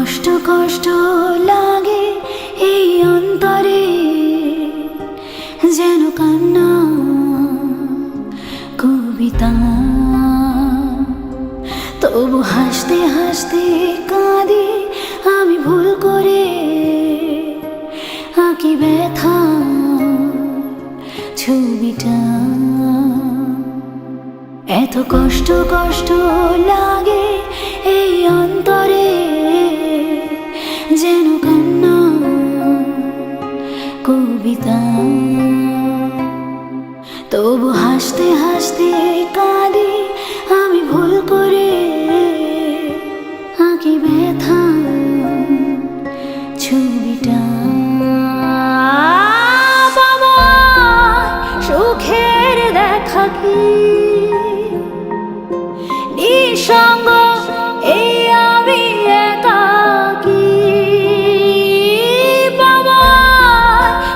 কষ্ট কষ্ট লাগে এই অন্তরে, যেন কান্না কবিতা। তবু হাসতে হাসতে কাঁদি আমি ভুল করে, আঁকি ব্যথা ছবিটা। এত কষ্ট কষ্ট লাগে এই অন্তরে, যেন কান্না কবিতা। তবু হাসতে হাসতে কাঁদি আমি ভুল করে, আঁকি ব্যথা ছবিটা। বাবা সুখের দেখা কি নিঃসঙ্গ এই আমি একাকী। বাবা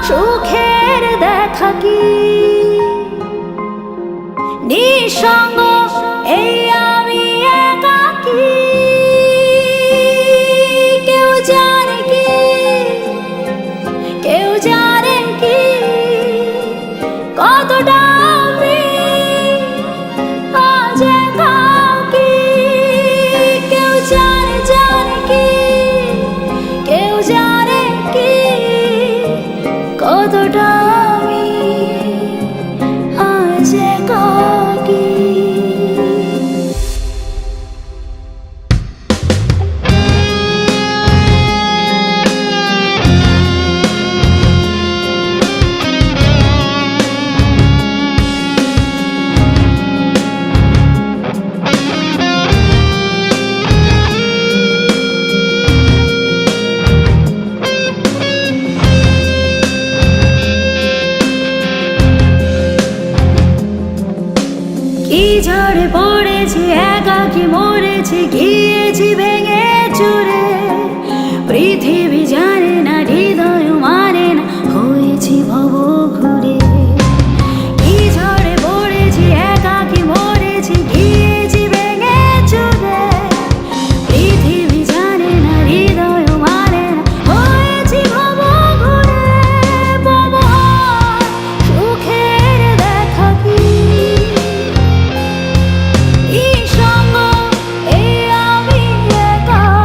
সুখের দেখা কি নিঃসঙ্গ এই আমি একাকী। কেউ জানে কি, কেউ জানে কি কতটা আমি আজ একাকী। কেউ জানে জানে কি, কেউ জানে কি কতটা আমি আজ একাকী। কি ঝড়ে পড়েছি একাকী মরেছি, গিয়েছি ভেঙে চুরে। পৃথিবী জানে না, হৃদয় মানে না, হয়েছি ভব ঘুরে। কি ঝড়ে পড়েছি একাকী মরেছি, গিয়েছি ভেঙে চুরে। পৃথিবী জানে না, হৃদয় মানে না, হয়েছি ভব ঘুরে। বাবা সুখের দেখা কি নিঃসঙ্গ এই আমি একাকী।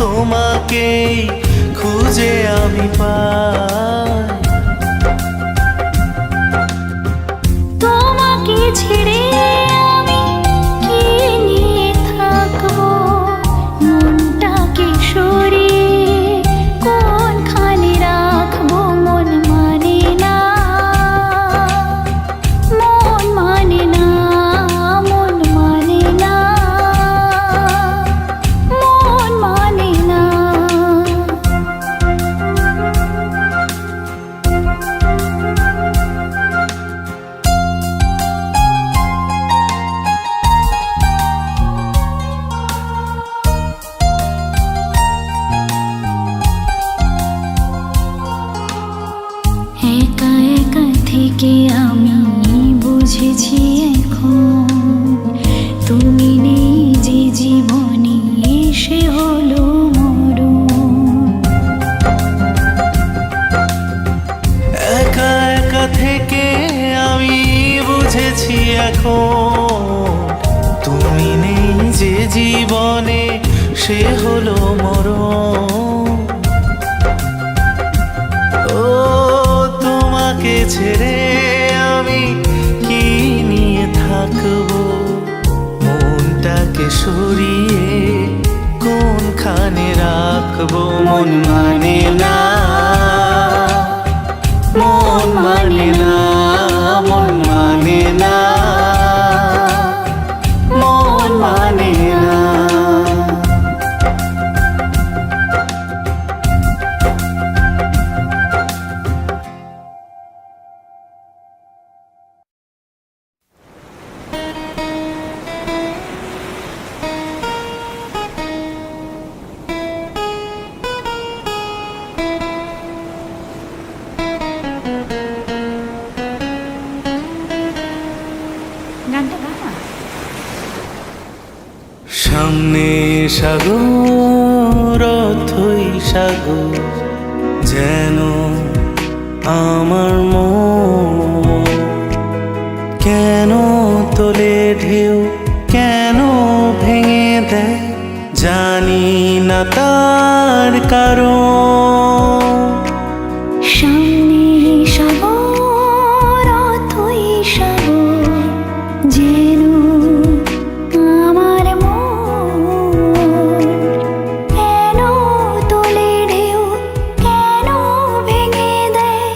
তোমাকেই খুঁজে আমি পাই। তোমাকে ছেড়ে আমি কি নিয়ে থাকবো, মনটাকে সরিয়ে কোনখানে রাখবো। মন মানে না, মন মানে না, মন মানে না, মন মানে না। একা একা থেকে আমি বুঝেছি এখন, তুমি নেই যে জীবনে এসে হলো মরণ। একা একা থেকে আমি বুঝেছি এখন, তুমি নেই যে জীবনে সে হলো মরণ। ও তোমাকে ছেড়ে আমি কি নিয়ে থাকবো, মনটাকে সরিয়ে কোনখানে রাখবো। মন মানে না, মন মানে না, মন মানে না, মন মানে না। গানটা গা না। সামনে সাগর, অথই সাগর, যেন আমার মন। কেন তোলে ঢেউ, কেন ভেঙে দেয়, জানি না তার কারণ। সামনে সাগর, অথই সাগর, যেন আমার মন। কেন তোলে ঢেউ, কেন ভেঙে দেয়,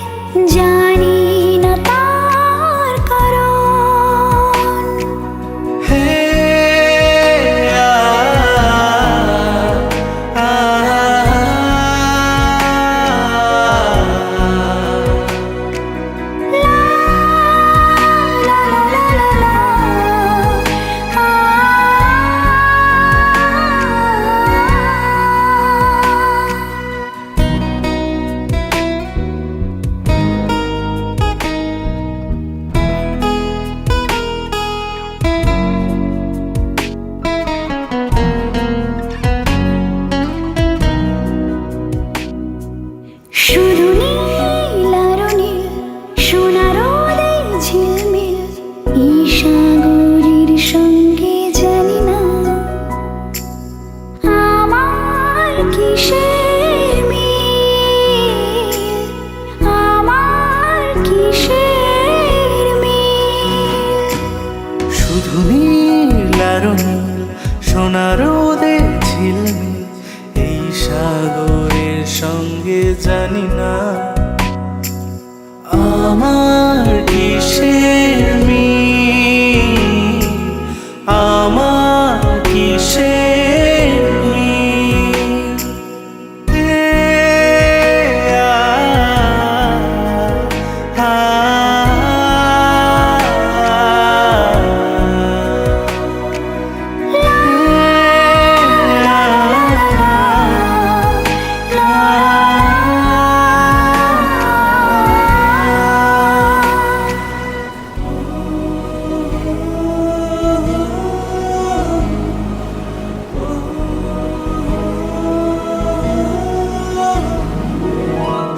জানি না তার কারণ। হে আ, আ, শুধু নীল আর নীল, সোনা রোদে ঝিলমিল, এই সাগরের সঙ্গে জানি না আমার কিসের মিল, আমার কিসের মিল। শুধু নীল আর নীল, সোনা রোদে ঝিলমিল, এই সাগরের সঙ্গে জানি না আমার কিসের মিল, আমার কিসের মিল। হে আ, আ,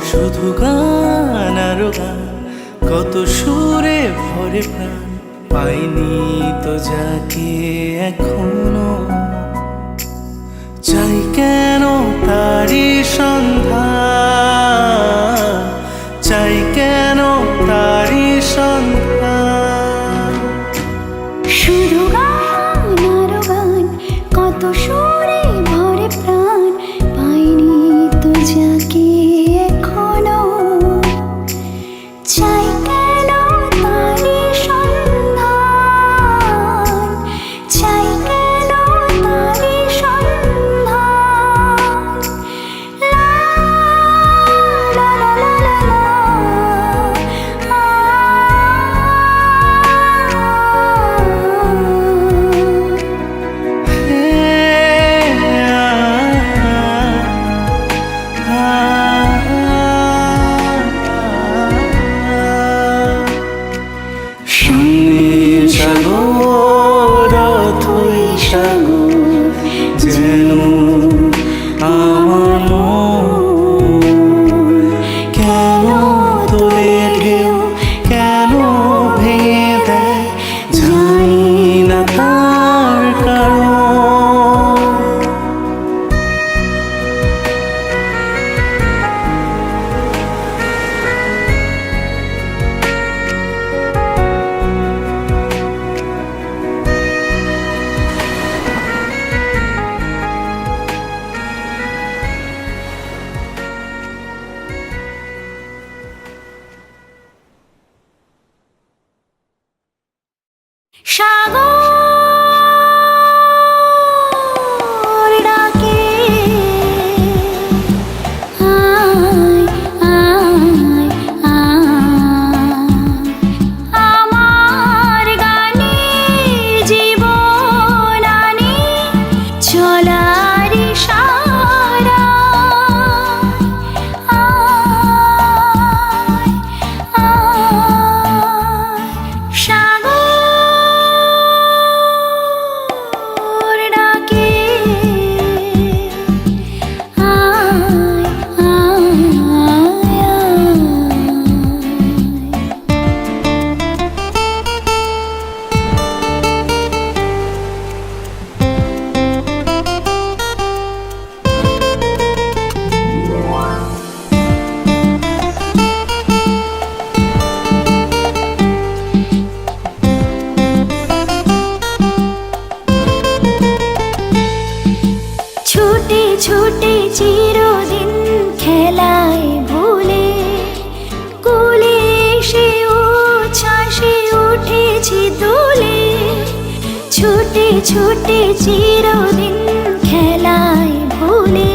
শুধু গান আর গান, কত সুরে ভরে প্রাণ, পাইনি তো যাকে এখনো। চাই কেন তারি সন্ধান, চাই কেন তারি সন্ধান। শুধু গান আর গান, কত সুরে ভরে প্রাণ, পাইনি তো যাকে এখনো। চাই কেন তারি সন্ধান, চাই কেন তারি সন্ধান। লা লা লা লা লা লা, সাগর অথই সাগর যেন আমার মন। কেন তোলে ঢেউ, কেন ভেঙে দেয়, জানি না তার কারণ। সাগর ডাকে, আয় আয় আয়, আমার গানে জীবন আনে, চলার ইশারা। আয় আয়, সাগর ডাকে, আয় আয় আয়। ছুটে ছুটে চিরদিন খেলায় ভুলে, কুলে এসে উচ্ছ্বাসে উঠেছি দোলে। ছুটে ছুটে চিরদিন খেলায় ভুলে,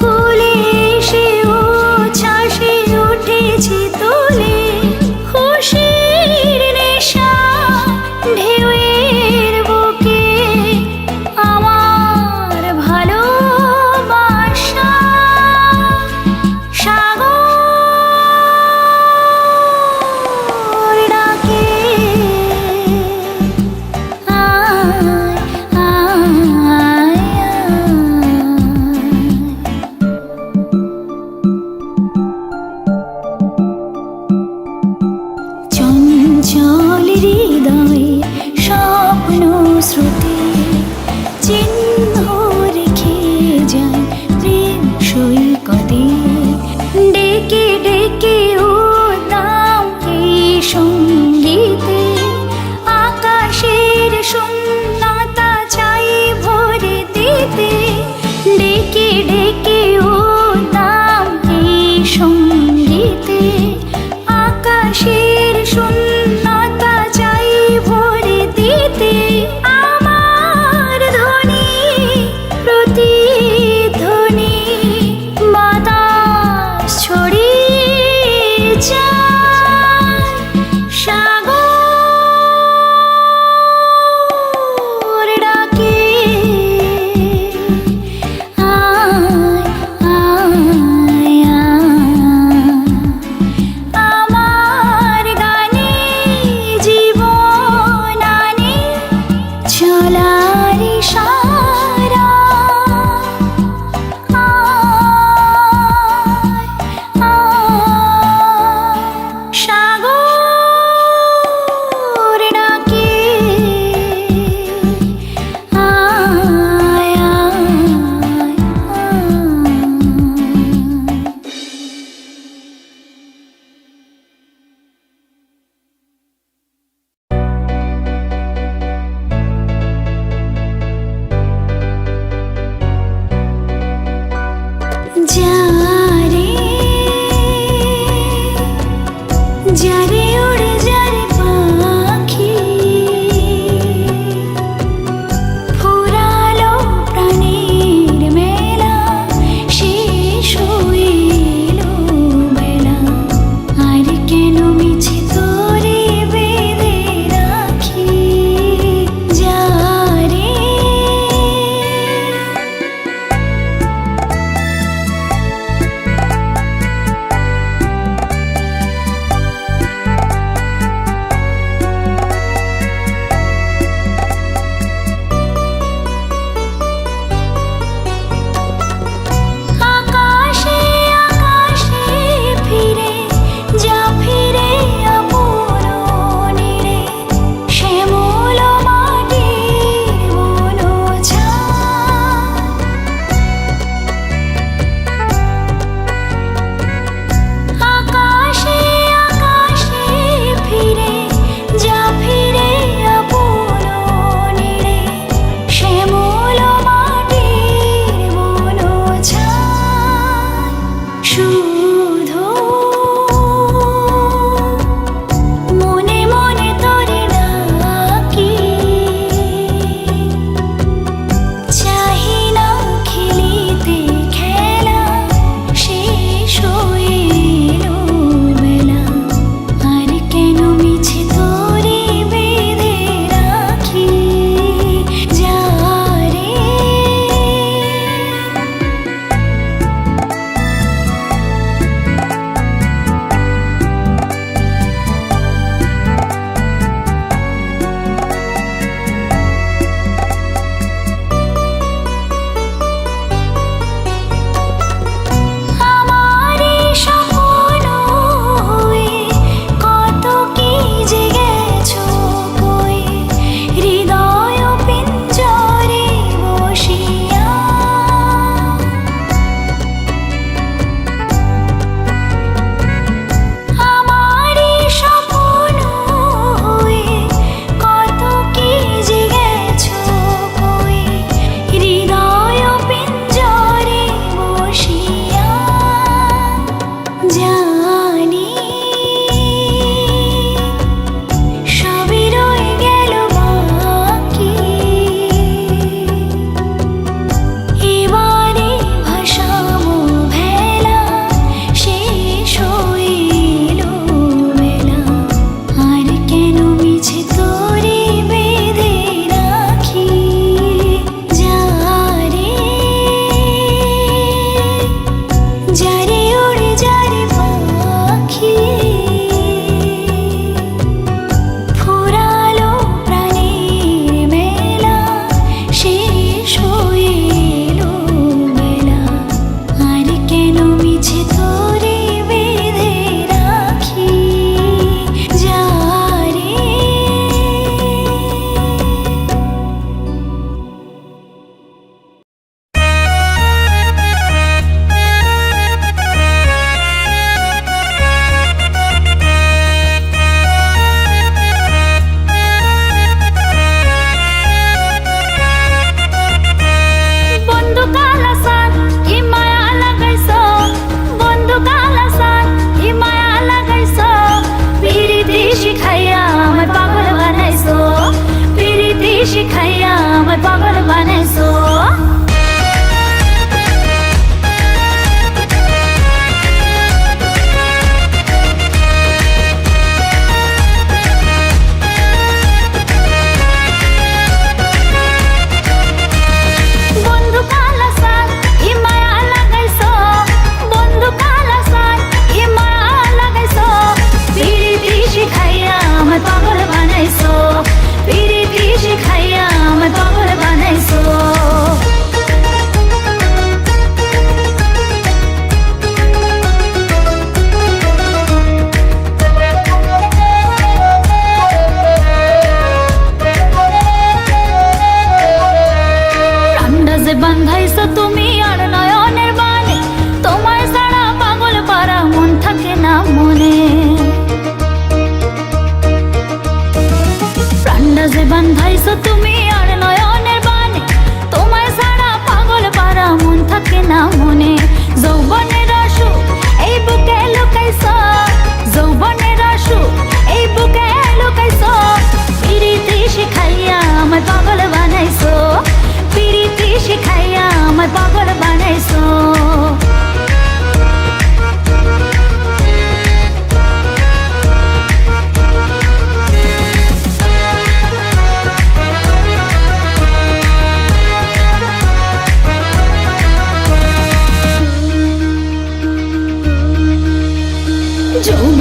কুলে এসে উচ্ছ্বাসে উঠেছি দোলে। খুশির নেশা ঢেউয়ের বুকে, আমার ভালোবাসা। সাগর ডাকে, আয় আয় যারে যারে উড়ে যারে পাখি ফুরালো প্রাণের মেলা শেষ হইলো বেলা আর কেন মিছে তোরে বেঁধে রাখি যারে আকাশে আকাশে ফিরে যা ফিরে আপনরে শ্যামল মাটির বনছা আকাশে আকাশে ফিরে যা ফিরে আপনরে শ্যামল মাটির বনছা শুধু মনে মনে তোরে ডাকি চাহি না খেলিতে খেলা শেষ হইলো বেলা আর কেন মিছে তোরে বেঁধে রাখি যারে আমারে স্বপ্ন হয়ে কত কি যে গেছো কই হৃদয় পিঞ্জরে বসিয়া আমারে স্বপ্ন হয়ে কত কি যে গেছো কই হৃদয় পিঞ্জরে বসিয়া জানি সবই রয়ে গেল বাকি এবারে ভাসাবো ভেলা শেষ হইলো বেলা আর কেন মিছে তোরে বেঁধে রাখি যারে যারে উড়ে যারে পাখি ফুরালো প্রাণের মেলা শেষ হইলো বেলা আর কেন মিছে তোরে বেঁধে রাখি যারে বন্ধু কালাসান কি মায়া লাগাইছ বন্ধু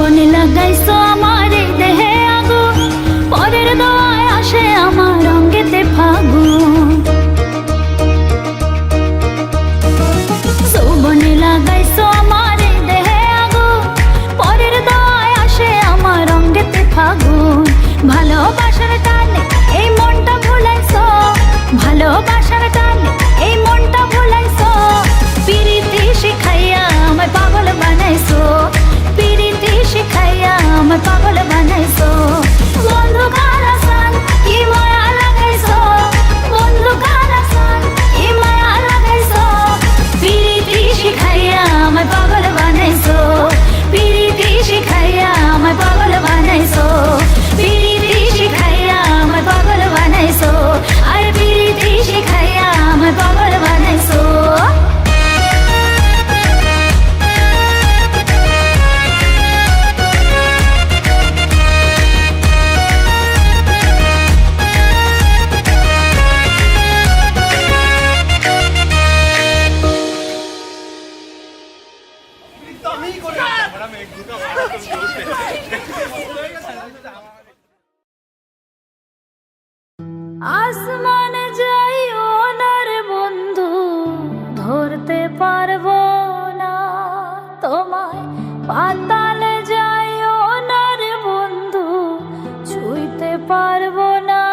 যৌবনে লাগাইছো আমার এই দেহে আগুন, পরের দোয়ায় আসে আমার অঙ্গেতে ফাগুন। যৌবনে লাগাইছো আমার এই দেহে আগুন, পরের দোয়ায় আসে আমার অঙ্গেতে ফাগুন। ভালোবাসার টানে এই মনটা ভুলাইছো, ভালোবাসার টানে এই মনটা ভুলাইছো। পিরিতি শিখাইয়া আমায় পাগল বানাইছো, পিরিতি শিখাইয়া আমায় পাগল বানাইছো। বন্ধু কারাসান কি মায়া লাগাইছো, বন্ধু কারাসান কি মায়া লাগাইছো। পিরিতি শিখাইয়া আমায় পাগল বানাইছো, পিরিতি শিখাইয়া আমায় পাগল বানাইছো, পিরিতি শিখাইয়া আমায় পাগল বানাইছো। আর পিরিতি শিখাইয়া আমায় পাগল বানাইছো। আসমানে যাইও না রে বন্ধু, ধরতে পারবো না তোমায়। পাতালে যাইও না রে বন্ধু, ছুঁইতে পারবো না।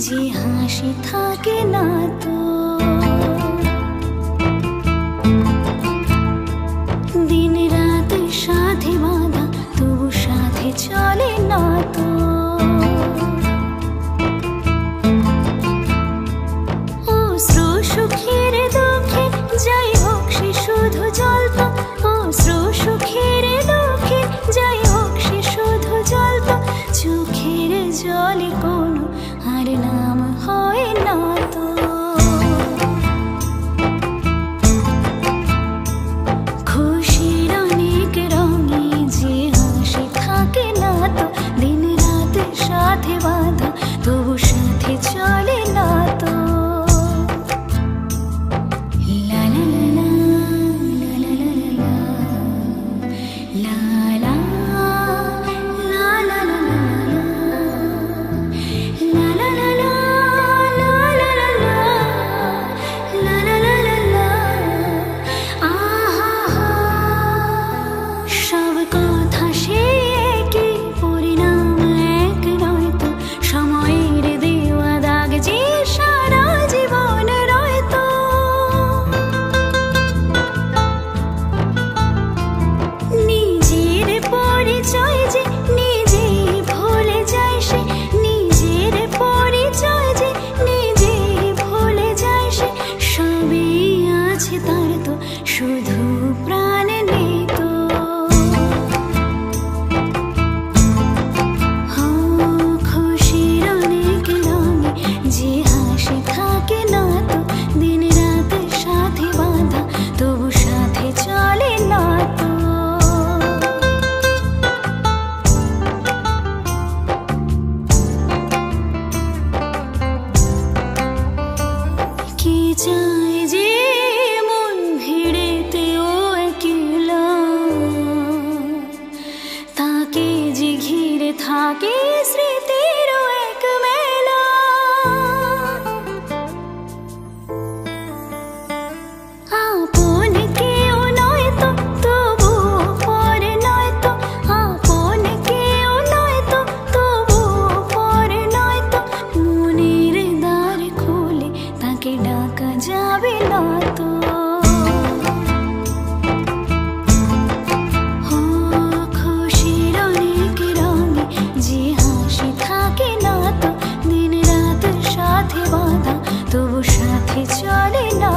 যে হাসি থাকে না তো। দিন রাত সাথে বাঁধা তবু সাথে চলে না তো। অশ্রু সুখের দুঃখে যাই হোক সে শুধু জ্বলতো। অশ্রু সুখের দুঃখে যাই হোক সে শুধু জ্বলতো। চোখের জলে কোনো আর নাম হয় না তো। খুশির অনেক রঙে যে হাসি থাকে না তো। দিন রাত সাথে বাঁধা তবু সাথে চলে না তো। লা লা লা লা লা লা লা লা লা লা লা লা সব কথা সে কি পরিণাম এক নয় তো। সময়ের দেওয়া দাগ যে সারা জীবন রয়তো। নিজের পরিচয় যে নিজেই ভুলে যায় সে। নিজের পরিচয় যে নিজেই ভুলে যায় সে। সবই আছে তার তো শুধু প্রাণ নেই তো। খুশির অনেক রঙে যে হাসি থাকে না তো। দিন রাত সাথে বাঁধা তবু সাথে চলে না তো। কি চায় যে মন ভিড়েতে ও একলা। তাকে যে ঘিরে থাকে স্মৃতির এক মেলা। আপন কেউ নয় তো তবু পর নয় তো। আপন কেউ নয় তো তবু পর নয় তো। মনের দ্বার খুলে তাকে ডাকা যাবে না তো। খুশির অনেক রঙে যে হাসি থাকে না তো। দিন রাত সাথে বাঁধা তবু সাথে চলে না